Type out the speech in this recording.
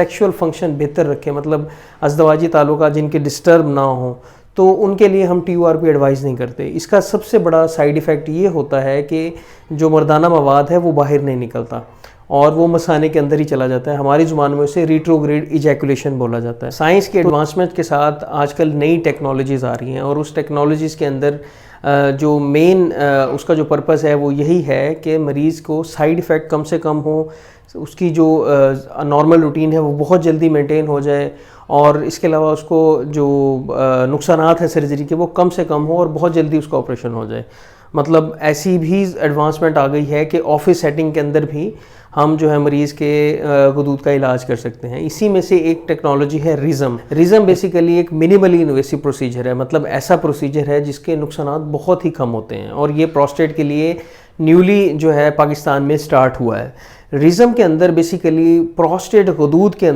Sexual function بہتر رکھیں، مطلب ازدواجی تعلقات جن کے ڈسٹرب نہ ہوں، تو ان کے لیے ہم TURP ایڈوائز نہیں کرتے۔ اس کا سب سے بڑا سائیڈ ایفیکٹ یہ ہوتا ہے کہ جو مردانہ مواد ہے وہ باہر نہیں نکلتا اور وہ مثانے کے اندر ہی چلا جاتا ہے۔ ہماری زبان میں اسے ریٹروگریڈ ایجیکولیشن بولا جاتا ہے۔ سائنس کے ایڈوانسمنٹ کے ساتھ آج کل نئی ٹیکنالوجیز آ رہی ہیں، اور اس ٹیکنالوجیز کے اندر جو مین اس کا جو پرپس ہے وہ یہی ہے کہ مریض کو سائیڈ ایفیکٹ کم سے کم ہو، اس کی جو نارمل روٹین ہے وہ بہت جلدی مینٹین ہو جائے، اور اس کے علاوہ اس کو جو نقصانات ہیں سرجری کے وہ کم سے کم ہو اور بہت جلدی اس کا آپریشن ہو جائے۔ مطلب ایسی بھی ایڈوانسمنٹ آ گئی ہے کہ آفس سیٹنگ کے اندر بھی ہم جو ہے مریض کے غدود کا علاج کر سکتے ہیں۔ اسی میں سے ایک ٹیکنالوجی ہے ریزم۔ ریزم بیسیکلی ایک منیملی انویسو پروسیجر ہے، مطلب ایسا پروسیجر ہے جس کے نقصانات بہت ہی کم ہوتے ہیں، اور یہ پروسٹیٹ کے لیے نیولی جو ہے پاکستان میں سٹارٹ ہوا ہے۔ ریزم کے اندر بیسیکلی پروسٹیٹ غدود کے اندر